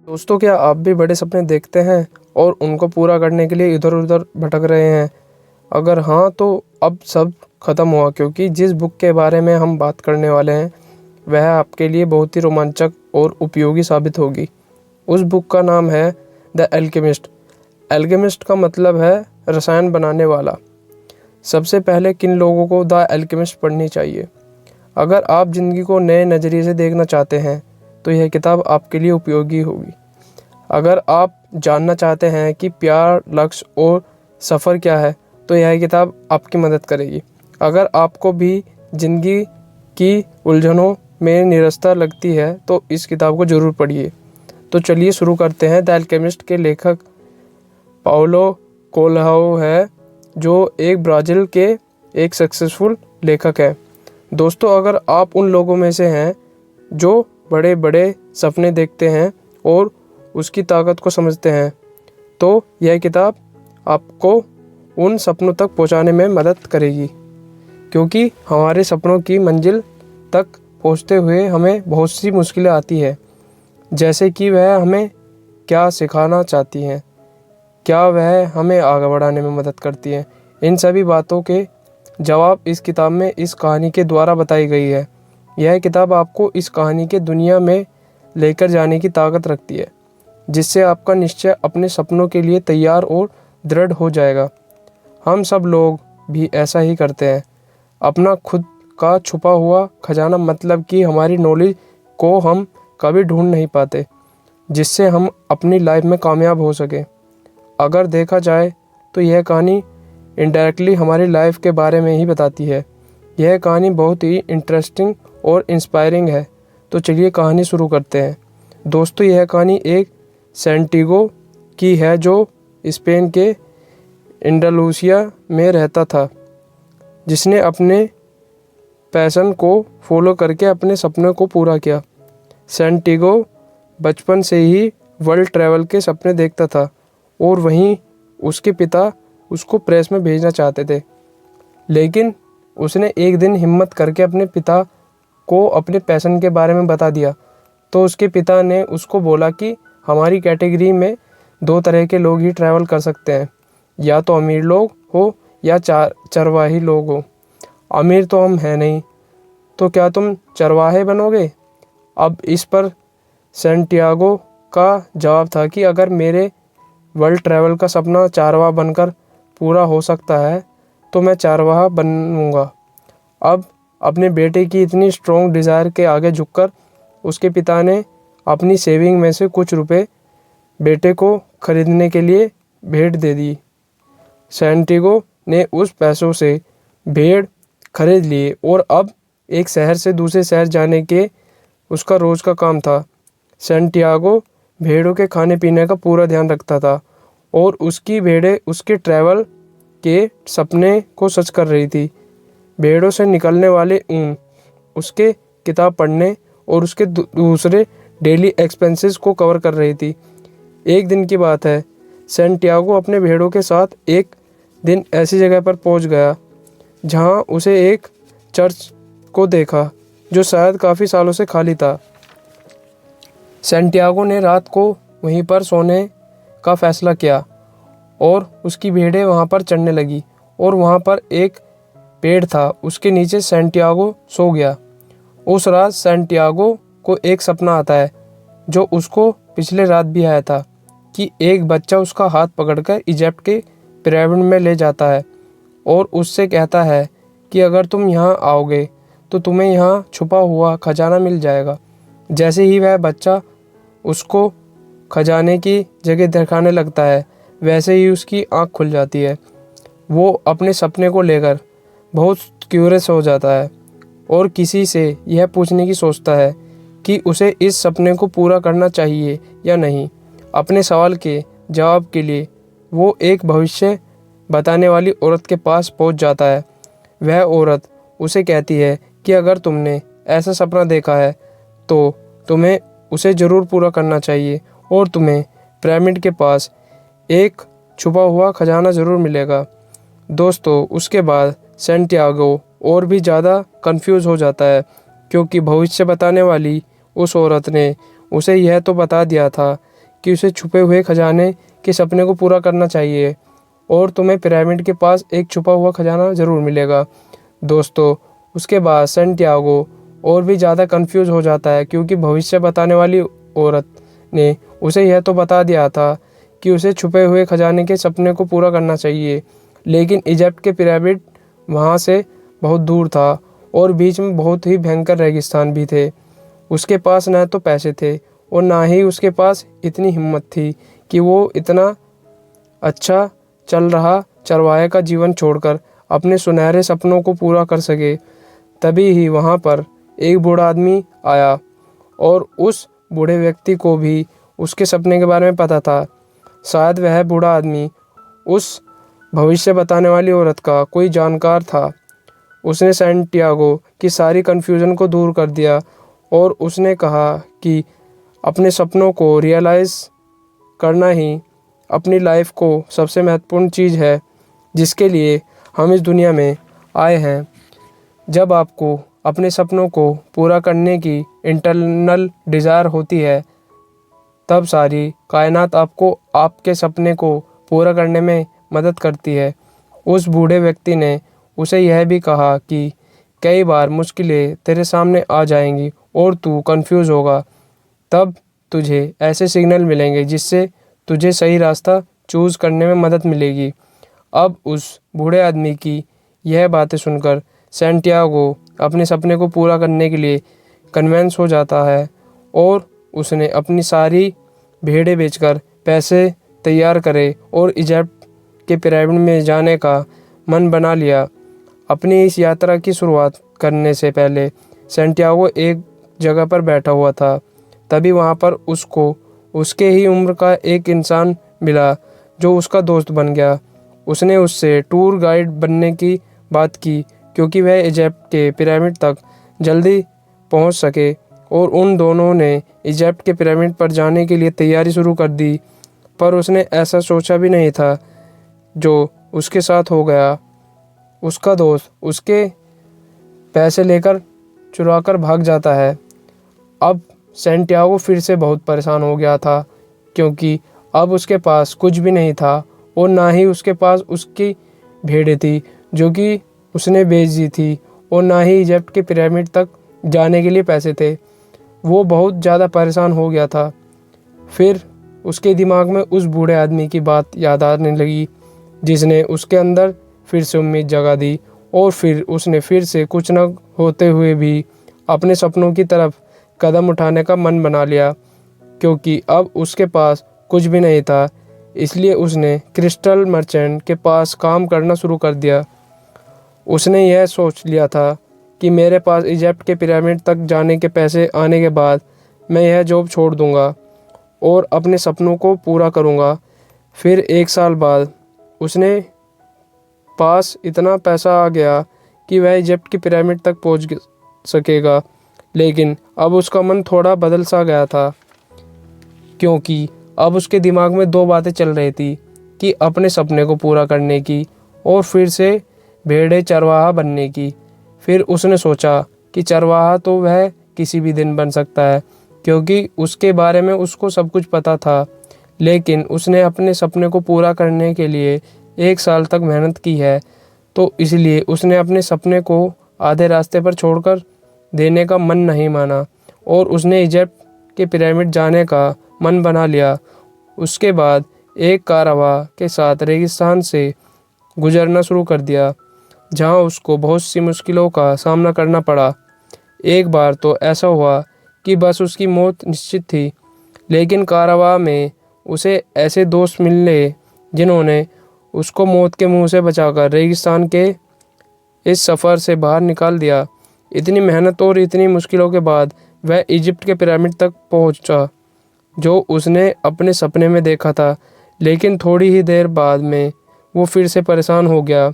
दोस्तों, क्या आप भी बड़े सपने देखते हैं और उनको पूरा करने के लिए इधर उधर भटक रहे हैं? अगर हाँ, तो अब सब खत्म हुआ, क्योंकि जिस बुक के बारे में हम बात करने वाले हैं वह आपके लिए बहुत ही रोमांचक और उपयोगी साबित होगी। उस बुक का नाम है द एल्केमिस्ट। एल्केमिस्ट का मतलब है रसायन बनाने वाला। सबसे पहले किन लोगों को द एल्केमिस्ट पढ़नी चाहिए? अगर आप ज़िंदगी को नए नज़रिए से देखना चाहते हैं तो यह किताब आपके लिए उपयोगी होगी। अगर आप जानना चाहते हैं कि प्यार, लक्ष्य और सफ़र क्या है तो यह किताब आपकी मदद करेगी। अगर आपको भी ज़िंदगी की उलझनों में निरस्ता लगती है तो इस किताब को ज़रूर पढ़िए। तो चलिए शुरू करते हैं। द एल्केमिस्ट के लेखक पाउलो कोएल्हो है, जो एक ब्राज़ील के एक सक्सेसफुल लेखक है। दोस्तों, अगर आप उन लोगों में से हैं जो बड़े बड़े सपने देखते हैं और उसकी ताकत को समझते हैं, तो यह किताब आपको उन सपनों तक पहुंचाने में मदद करेगी। क्योंकि हमारे सपनों की मंजिल तक पहुंचते हुए हमें बहुत सी मुश्किलें आती हैं, जैसे कि वह हमें क्या सिखाना चाहती हैं, क्या वह हमें आगे बढ़ाने में मदद करती हैं। इन सभी बातों के जवाब इस किताब में इस कहानी के द्वारा बताई गई है। यह किताब आपको इस कहानी के दुनिया में लेकर जाने की ताकत रखती है, जिससे आपका निश्चय अपने सपनों के लिए तैयार और दृढ़ हो जाएगा। हम सब लोग भी ऐसा ही करते हैं। अपना खुद का छुपा हुआ खजाना, मतलब कि हमारी नॉलेज को हम कभी ढूंढ नहीं पाते, जिससे हम अपनी लाइफ में कामयाब हो सके। अगर देखा जाए तो यह कहानी इनडायरेक्टली हमारी लाइफ के बारे में ही बताती है। यह कहानी बहुत ही इंटरेस्टिंग और इंस्पायरिंग है। तो चलिए कहानी शुरू करते हैं। दोस्तों, यह कहानी एक सैंटियागो की है, जो स्पेन के एंडालुसिया में रहता था, जिसने अपने पैशन को फॉलो करके अपने सपने को पूरा किया। सैंटियागो बचपन से ही वर्ल्ड ट्रैवल के सपने देखता था और वहीं उसके पिता उसको प्रेस में भेजना चाहते थे। लेकिन उसने एक दिन हिम्मत करके अपने पिता को अपने पैशन के बारे में बता दिया। तो उसके पिता ने उसको बोला कि हमारी कैटेगरी में दो तरह के लोग ही ट्रैवल कर सकते हैं, या तो अमीर लोग हो या चरवाही लोग हो। अमीर तो हम हैं नहीं, तो क्या तुम चरवाहे बनोगे? अब इस पर सैंटियागो का जवाब था कि अगर मेरे वर्ल्ड ट्रैवल का सपना चरवाहा बनकर पूरा हो सकता है तो मैं चरवाहा बनूंगा। अब अपने बेटे की इतनी स्ट्रॉन्ग डिज़ायर के आगे झुककर उसके पिता ने अपनी सेविंग में से कुछ रुपए बेटे को खरीदने के लिए भेड़ दे दी। सैंटियागो ने उस पैसों से भेड़ खरीद लिए और अब एक शहर से दूसरे शहर जाने के उसका रोज़ का काम था। सैंटियागो भेड़ों के खाने पीने का पूरा ध्यान रखता था और उसकी भेड़ें उसके ट्रैवल के सपने को सच कर रही थी। भेड़ों से निकलने वाले ऊन उसके किताब पढ़ने और उसके दूसरे डेली एक्सपेंसेस को कवर कर रही थी। एक दिन की बात है, सैंटियागो अपने भेड़ों के साथ एक दिन ऐसी जगह पर पहुंच गया जहां उसे एक चर्च को देखा, जो शायद काफ़ी सालों से खाली था। सैंटियागो ने रात को वहीं पर सोने का फैसला किया और उसकी भेड़ें वहां पर चढ़ने लगी और वहां पर एक पेड़ था, उसके नीचे सैंटियागो सो गया। उस रात सैंटियागो को एक सपना आता है, जो उसको पिछले रात भी आया था, कि एक बच्चा उसका हाथ पकड़कर इजिप्ट के पिरामिड में ले जाता है और उससे कहता है कि अगर तुम यहाँ आओगे तो तुम्हें यहाँ छुपा हुआ खजाना मिल जाएगा। जैसे ही वह बच्चा उसको खजाने की जगह दिखाने लगता है, वैसे ही उसकी आँख खुल जाती है। वो अपने सपने को लेकर बहुत क्यूरियस हो जाता है और किसी से यह पूछने की सोचता है कि उसे इस सपने को पूरा करना चाहिए या नहीं। अपने सवाल के जवाब के लिए वो एक भविष्य बताने वाली औरत के पास पहुंच जाता है। वह औरत उसे कहती है कि अगर तुमने ऐसा सपना देखा है तो तुम्हें उसे ज़रूर पूरा करना चाहिए और तुम्हें पिरामिड के पास एक छुपा हुआ खजाना ज़रूर मिलेगा। दोस्तों, उसके बाद सैंटियागो और भी ज़्यादा कंफ्यूज हो जाता है, क्योंकि भविष्य बताने वाली उस औरत ने उसे यह तो बता दिया था कि उसे छुपे हुए खजाने के सपने को पूरा करना चाहिए और तुम्हें पिरामिड के पास एक छुपा हुआ खजाना ज़रूर मिलेगा। दोस्तों, उसके बाद सैंटियागो और भी ज़्यादा कंफ्यूज हो जाता है क्योंकि भविष्य बताने वाली औरत ने उसे यह तो बता दिया था कि उसे छुपे हुए खजाने के सपने को पूरा करना चाहिए, लेकिन इजिप्ट के पिरामिड वहाँ से बहुत दूर था और बीच में बहुत ही भयंकर रेगिस्तान भी थे। उसके पास न तो पैसे थे और ना ही उसके पास इतनी हिम्मत थी कि वो इतना अच्छा चल रहा चरवाहे का जीवन छोड़कर अपने सुनहरे सपनों को पूरा कर सके। तभी ही वहाँ पर एक बूढ़ा आदमी आया और उस बूढ़े व्यक्ति को भी उसके सपने के बारे में पता था। शायद वह बूढ़ा आदमी उस भविष्य बताने वाली औरत का कोई जानकार था। उसने सैंटियागो की सारी कन्फ्यूज़न को दूर कर दिया और उसने कहा कि अपने सपनों को रियलाइज़ करना ही अपनी लाइफ को सबसे महत्वपूर्ण चीज़ है जिसके लिए हम इस दुनिया में आए हैं। जब आपको अपने सपनों को पूरा करने की इंटरनल डिज़ायर होती है, तब सारी कायनात आपको आपके सपने को पूरा करने में मदद करती है। उस बूढ़े व्यक्ति ने उसे यह भी कहा कि कई बार मुश्किलें तेरे सामने आ जाएंगी और तू कंफ्यूज होगा। तब तुझे ऐसे सिग्नल मिलेंगे जिससे तुझे सही रास्ता चूज़ करने में मदद मिलेगी। अब उस बूढ़े आदमी की यह बातें सुनकर सैंटियागो अपने सपने को पूरा करने के लिए कन्विंस हो जाता है और उसने अपनी सारी भेड़ें बेचकर पैसे तैयार करे और इजिप्ट के पिरामिड में जाने का मन बना लिया। अपनी इस यात्रा की शुरुआत करने से पहले सैंटियागो एक जगह पर बैठा हुआ था। तभी वहाँ पर उसको उसके ही उम्र का एक इंसान मिला जो उसका दोस्त बन गया। उसने उससे टूर गाइड बनने की बात की क्योंकि वह इजिप्ट के पिरामिड तक जल्दी पहुँच सके और उन दोनों ने इजिप्ट के पिरामिड पर जाने के लिए तैयारी शुरू कर दी। पर उसने ऐसा सोचा भी नहीं था जो उसके साथ हो गया। उसका दोस्त उसके पैसे लेकर चुराकर भाग जाता है। अब सैंटियागो फिर से बहुत परेशान हो गया था क्योंकि अब उसके पास कुछ भी नहीं था और ना ही उसके पास उसकी भेड़ें थी जो कि उसने बेच दी थी और ना ही इजिप्ट के पिरामिड तक जाने के लिए पैसे थे। वो बहुत ज़्यादा परेशान हो गया था। फिर उसके दिमाग में उस बूढ़े आदमी की बात याद आने लगी जिसने उसके अंदर फिर से उम्मीद जगा दी और फिर उसने फिर से कुछ न होते हुए भी अपने सपनों की तरफ कदम उठाने का मन बना लिया। क्योंकि अब उसके पास कुछ भी नहीं था, इसलिए उसने क्रिस्टल मर्चेंट के पास काम करना शुरू कर दिया। उसने यह सोच लिया था कि मेरे पास इजिप्ट के पिरामिड तक जाने के पैसे आने के बाद मैं यह जॉब छोड़ दूंगा और अपने सपनों को पूरा करूंगा। फिर 1 साल बाद उसने पास इतना पैसा आ गया कि वह इजिप्ट की पिरामिड तक पहुंच सकेगा। लेकिन अब उसका मन थोड़ा बदल सा गया था क्योंकि अब उसके दिमाग में 2 बातें चल रही थी कि अपने सपने को पूरा करने की और फिर से भेड़े चरवाहा बनने की। फिर उसने सोचा कि चरवाहा तो वह किसी भी दिन बन सकता है क्योंकि उसके बारे में उसको सब कुछ पता था। लेकिन उसने अपने सपने को पूरा करने के लिए 1 साल तक मेहनत की है, तो इसलिए उसने अपने सपने को आधे रास्ते पर छोड़कर देने का मन नहीं माना और उसने इजिप्ट के पिरामिड जाने का मन बना लिया। उसके बाद एक कारवां के साथ रेगिस्तान से गुजरना शुरू कर दिया जहां उसको बहुत सी मुश्किलों का सामना करना पड़ा। एक बार तो ऐसा हुआ कि बस उसकी मौत निश्चित थी, लेकिन कारवां में उसे ऐसे दोस्त मिले जिन्होंने उसको मौत के मुंह से बचाकर रेगिस्तान के इस सफ़र से बाहर निकाल दिया। इतनी मेहनत और इतनी मुश्किलों के बाद वह इजिप्ट के पिरामिड तक पहुंचा जो उसने अपने सपने में देखा था। लेकिन थोड़ी ही देर बाद में वो फिर से परेशान हो गया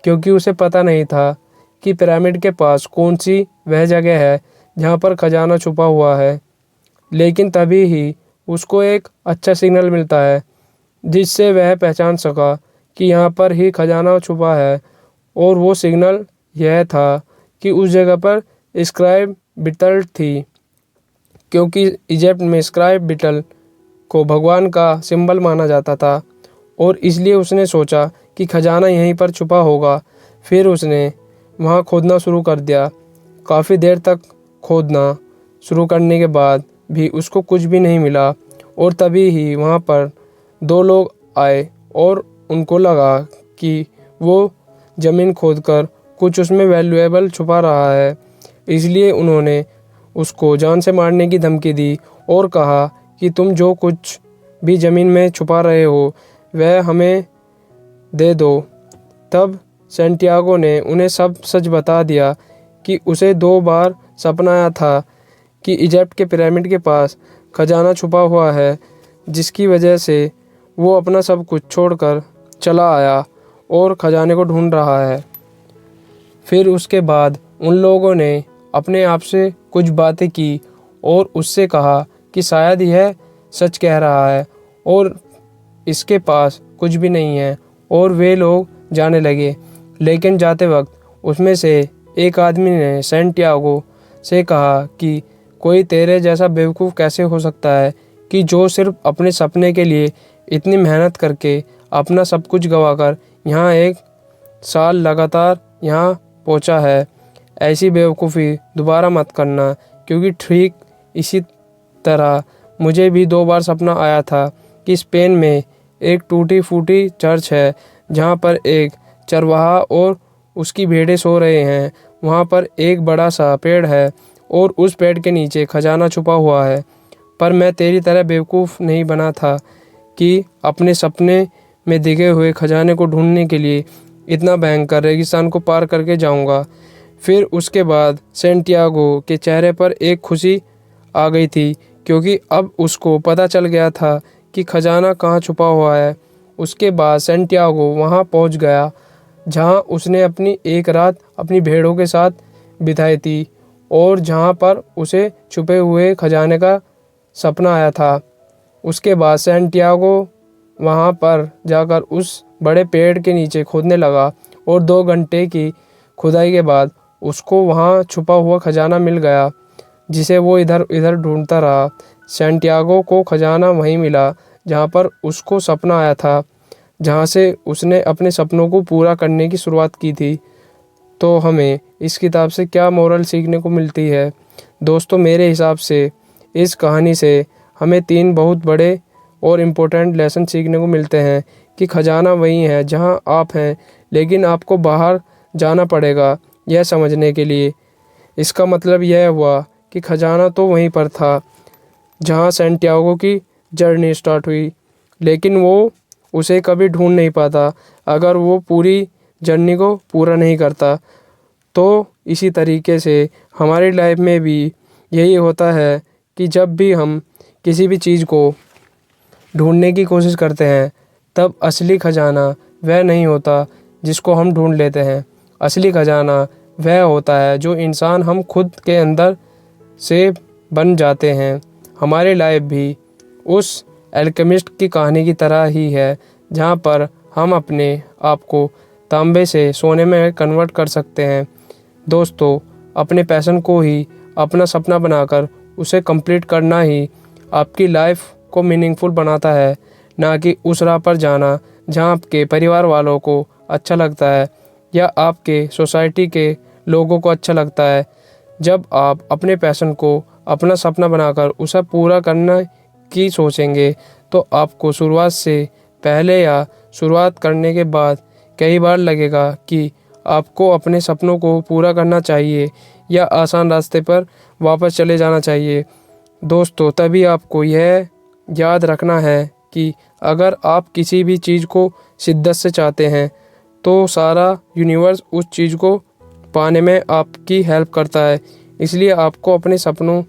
क्योंकि उसे पता नहीं था कि पिरामिड के पास कौन सी वह जगह है जहाँ पर खजाना छुपा हुआ है। लेकिन तभी ही उसको एक अच्छा सिग्नल मिलता है जिससे वह पहचान सका कि यहाँ पर ही खजाना छुपा है। और वो सिग्नल यह था कि उस जगह पर स्क्राइब बीटल थी क्योंकि इजिप्ट में स्क्राइब बीटल को भगवान का सिंबल माना जाता था और इसलिए उसने सोचा कि खजाना यहीं पर छुपा होगा। फिर उसने वहाँ खोदना शुरू कर दिया। काफ़ी देर तक खोदना शुरू करने के बाद भी उसको कुछ भी नहीं मिला और तभी ही वहाँ पर दो लोग आए और उनको लगा कि वो ज़मीन खोदकर कुछ उसमें वैल्यूएबल छुपा रहा है। इसलिए उन्होंने उसको जान से मारने की धमकी दी और कहा कि तुम जो कुछ भी ज़मीन में छुपा रहे हो वह हमें दे दो। तब सैंटियागो ने उन्हें सब सच बता दिया कि उसे 2 बार सपना आया था कि इजिप्ट के पिरामिड के पास खजाना छुपा हुआ है, जिसकी वजह से वो अपना सब कुछ छोड़कर चला आया और खजाने को ढूंढ रहा है। फिर उसके बाद उन लोगों ने अपने आप से कुछ बातें की और उससे कहा कि शायद यह सच कह रहा है और इसके पास कुछ भी नहीं है, और वे लोग जाने लगे। लेकिन जाते वक्त उसमें से एक आदमी ने सैंटियागो से कहा कि कोई तेरे जैसा बेवकूफ़ कैसे हो सकता है कि जो सिर्फ अपने सपने के लिए इतनी मेहनत करके अपना सब कुछ गंवाकर यहाँ 1 साल लगातार यहाँ पहुँचा है। ऐसी बेवकूफ़ी दोबारा मत करना, क्योंकि ठीक इसी तरह मुझे भी 2 बार सपना आया था कि स्पेन में एक टूटी फूटी चर्च है जहाँ पर एक चरवाहा और उसकी भेड़ें सो रहे हैं। वहाँ पर एक बड़ा सा पेड़ है और उस पेड़ के नीचे खजाना छुपा हुआ है। पर मैं तेरी तरह बेवकूफ़ नहीं बना था कि अपने सपने में दिखे हुए खजाने को ढूंढने के लिए इतना भयंकर रेगिस्तान को पार करके जाऊंगा। फिर उसके बाद सैंटियागो के चेहरे पर एक खुशी आ गई थी, क्योंकि अब उसको पता चल गया था कि खजाना कहाँ छुपा हुआ है। उसके बाद सैंटियागो वहाँ पहुँच गया जहाँ उसने अपनी एक रात अपनी भेड़ों के साथ बिताई थी और जहाँ पर उसे छुपे हुए खजाने का सपना आया था। उसके बाद सैंटियागो वहाँ पर जाकर उस बड़े पेड़ के नीचे खोदने लगा और 2 घंटे की खुदाई के बाद उसको वहाँ छुपा हुआ खजाना मिल गया, जिसे वो इधर उधर ढूंढता रहा। सैंटियागो को खजाना वहीं मिला जहाँ पर उसको सपना आया था, जहाँ से उसने अपने सपनों को पूरा करने की शुरुआत की थी। तो हमें इस किताब से क्या मोरल सीखने को मिलती है? दोस्तों, मेरे हिसाब से इस कहानी से हमें 3 बहुत बड़े और इम्पोर्टेंट लेसन सीखने को मिलते हैं कि खजाना वही है जहाँ आप हैं, लेकिन आपको बाहर जाना पड़ेगा यह समझने के लिए। इसका मतलब यह हुआ कि खजाना तो वहीं पर था जहाँ सैंटियागो की जर्नी स्टार्ट हुई, लेकिन वो उसे कभी ढूंढ नहीं पाता अगर वो पूरी जर्नी को पूरा नहीं करता। तो इसी तरीके से हमारी लाइफ में भी यही होता है कि जब भी हम किसी भी चीज़ को ढूंढने की कोशिश करते हैं, तब असली खजाना वह नहीं होता जिसको हम ढूंढ लेते हैं। असली खजाना वह होता है जो इंसान हम खुद के अंदर से बन जाते हैं। हमारी लाइफ भी उस एल्केमिस्ट की कहानी की तरह ही है, जहाँ पर हम अपने आप को तांबे से सोने में कन्वर्ट कर सकते हैं। दोस्तों, अपने पैशन को ही अपना सपना बनाकर उसे कंप्लीट करना ही आपकी लाइफ को मीनिंगफुल बनाता है, ना कि उस राह पर जाना जहाँ आपके परिवार वालों को अच्छा लगता है या आपके सोसाइटी के लोगों को अच्छा लगता है। जब आप अपने पैशन को अपना सपना बनाकर उसे पूरा करने की सोचेंगे, तो आपको शुरुआत से पहले या शुरुआत करने के बाद कई बार लगेगा कि आपको अपने सपनों को पूरा करना चाहिए या आसान रास्ते पर वापस चले जाना चाहिए। दोस्तों, तभी आपको यह याद रखना है कि अगर आप किसी भी चीज़ को शिद्दत से चाहते हैं, तो सारा यूनिवर्स उस चीज़ को पाने में आपकी हेल्प करता है। इसलिए आपको अपने सपनों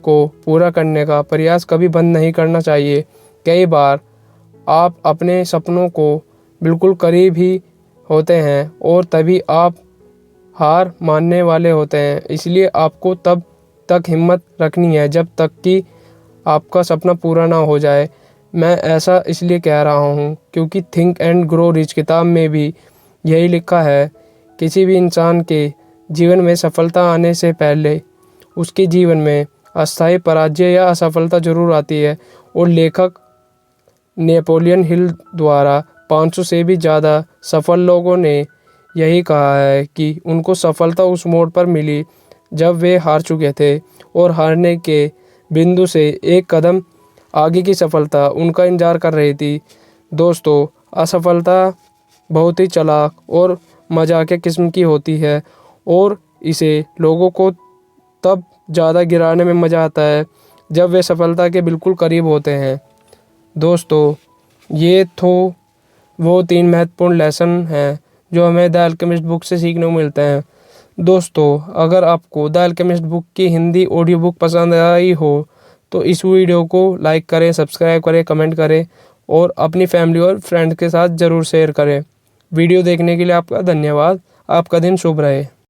को पूरा करने का प्रयास कभी बंद नहीं करना चाहिए। कई बार आप अपने सपनों को बिल्कुल करीब ही होते हैं और तभी आप हार मानने वाले होते हैं। इसलिए आपको तब तक हिम्मत रखनी है जब तक कि आपका सपना पूरा ना हो जाए। मैं ऐसा इसलिए कह रहा हूँ क्योंकि थिंक एंड ग्रो रिच किताब में भी यही लिखा है, किसी भी इंसान के जीवन में सफलता आने से पहले उसके जीवन में अस्थायी पराजय या असफलता जरूर आती है, और लेखक नेपोलियन हिल द्वारा 500 से भी ज़्यादा सफल लोगों ने यही कहा है कि उनको सफलता उस मोड़ पर मिली जब वे हार चुके थे और हारने के बिंदु से एक कदम आगे की सफलता उनका इंतजार कर रही थी। दोस्तों, असफलता बहुत ही चालाक और मजाकिया किस्म की होती है और इसे लोगों को तब ज़्यादा गिराने में मज़ा आता है जब वे सफलता के बिल्कुल करीब होते हैं। दोस्तों, ये तो वो 3 महत्वपूर्ण लेसन हैं जो हमें द अल्केमिस्ट बुक से सीखने को मिलते हैं। दोस्तों, अगर आपको द अल्केमिस्ट बुक की हिंदी ऑडियो बुक पसंद आई हो तो इस वीडियो को लाइक करें, सब्सक्राइब करें, कमेंट करें और अपनी फैमिली और फ्रेंड्स के साथ ज़रूर शेयर करें। वीडियो देखने के लिए आपका धन्यवाद। आपका दिन शुभ रहे।